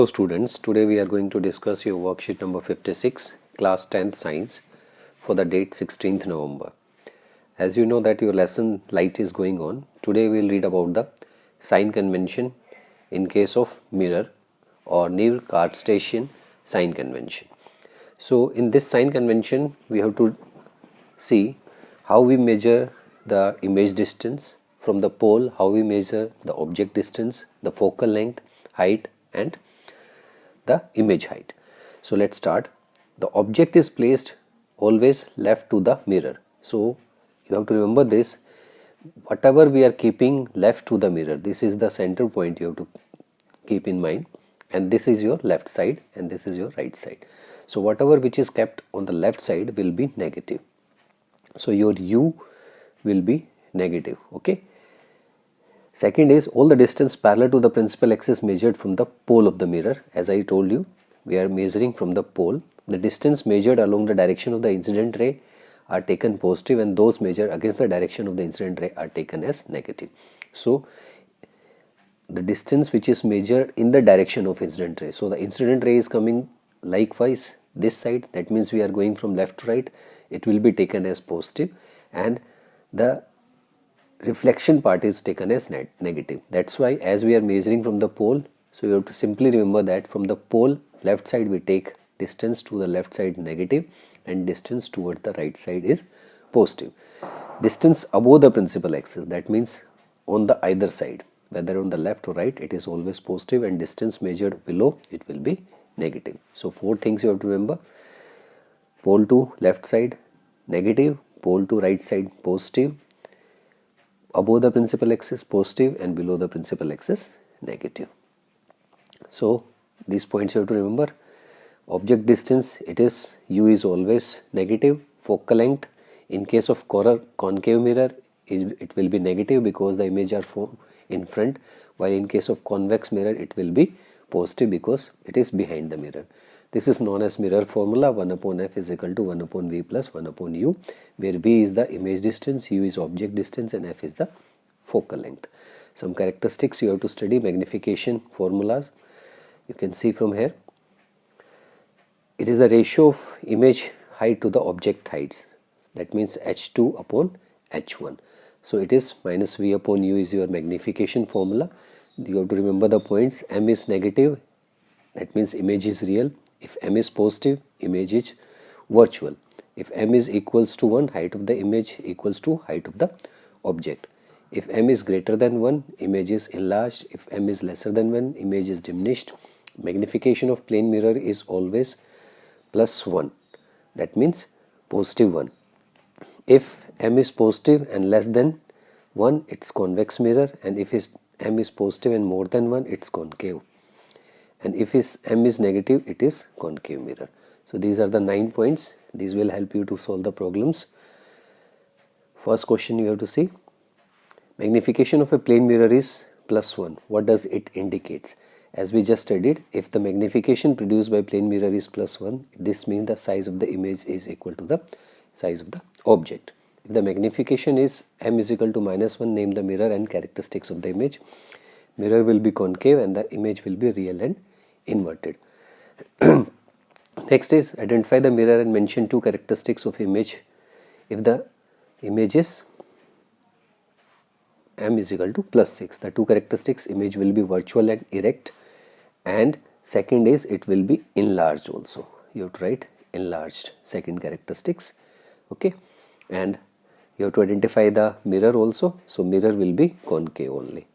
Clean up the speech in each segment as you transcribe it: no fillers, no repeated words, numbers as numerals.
Hello students, today we are going to discuss your worksheet number 56, class 10th science for the date 16th November. As you know that your lesson light is going on, today we will read about the sign convention in case of mirror or near Cartesian sign convention. So in this sign convention we have to see how we measure the image distance from the pole, how we measure the object distance, the focal length, height and the image height. So let's start. The object is placed always left to the mirror. So you have to remember this, whatever we are keeping left to the mirror, this is the center point you have to keep in mind, and this is your left side and this is your right side. So whatever which is kept on the left side will be negative. So your u will be negative. Okay. Second is all the distance parallel to the principal axis measured from the pole of the mirror. As I told you, we are measuring from the pole. The distance measured along the direction of the incident ray are taken positive, and those measured against the direction of the incident ray are taken as negative. So the distance which is measured in the direction of incident ray. So the incident ray is coming likewise this side. That means we are going from left to right. It will be taken as positive, and the reflection part is taken as negative. That's why as we are measuring from the pole, so you have to simply remember that from the pole left side we take distance to the left side negative and distance towards the right side is positive. Distance above the principal axis, that means on the either side, whether on the left or right, it is always positive, and distance measured below it will be negative. So four things you have to remember: pole to left side negative, pole to right side positive, above the principal axis positive, and below the principal axis negative. So these points you have to remember. Object distance, it is u is always negative. Focal length, in case of concave mirror it will be negative because the image are in front, while in case of convex mirror it will be positive because it is behind the mirror. This is known as mirror formula. 1 upon f is equal to 1 upon v plus 1 upon u, where v is the image distance, u is object distance, and f is the focal length. Some characteristics you have to study: magnification formulas. You can see from here, it is the ratio of image height to the object heights. That means h2 upon h1. So it is minus v upon u is your magnification formula. You have to remember the points. M is negative, that means image is real. If m is positive, image is virtual. If m is equals to 1, height of the image equals to height of the object. If m is greater than 1, image is enlarged. If m is lesser than 1, image is diminished. Magnification of plane mirror is always plus 1, that means positive 1. If m is positive and less than 1, it's convex mirror, and if m is positive and more than 1, it's concave, and if m is negative, it is concave mirror. So these are the 9 points. These will help you to solve the problems. First question you have to see: magnification of a plane mirror is plus 1. What does it indicate? As we just studied, if the magnification produced by plane mirror is plus 1, this means the size of the image is equal to the size of the object. If the magnification is m is equal to minus 1, name the mirror and characteristics of the image. Mirror will be concave and the image will be real and inverted. Next is identify the mirror and mention 2 characteristics of image. If the image is m is equal to plus 6, the 2 characteristics: image will be virtual and erect, and second is it will be enlarged also. You have to write enlarged, second characteristics. Okay, and you have to identify the mirror also. So mirror will be concave only.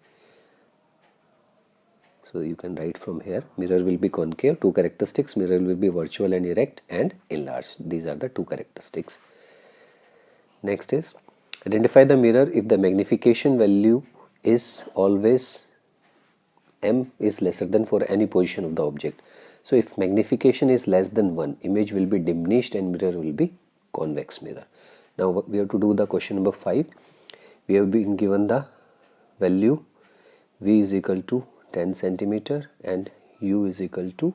So you can write from here, mirror will be concave. 2 characteristics: mirror will be virtual and erect and enlarged. These are the 2 characteristics. Next is identify the mirror if the magnification value is always m is lesser than for any position of the object. So if magnification is less than 1, image will be diminished and mirror will be convex mirror. Now we have to do the question number 5. We have been given the value v is equal to 10 centimeter and u is equal to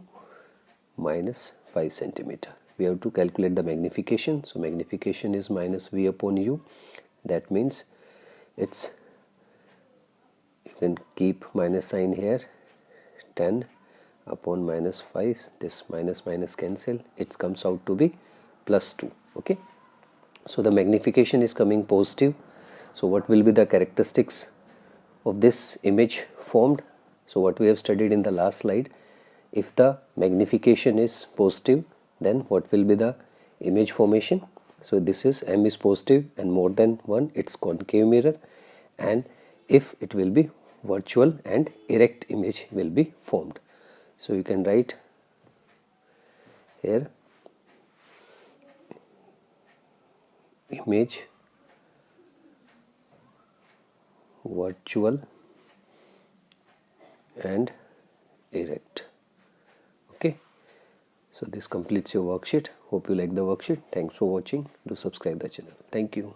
minus 5 centimeter. We have to calculate the magnification. So magnification is minus v upon u. That means it's, you can keep minus sign here, 10 upon minus 5, this minus minus cancel, it comes out to be plus 2. Okay, so the magnification is coming positive. So what will be the characteristics of this image formed? So what we have studied in the last slide, if the magnification is positive, then what will be the image formation? So this is M is positive and more than 1, it's concave mirror, and if it will be virtual and erect image will be formed. So you can write here image virtual and erect. Okay, so this completes your worksheet. Hope you like the worksheet. Thanks for watching. Do subscribe the channel. Thank you.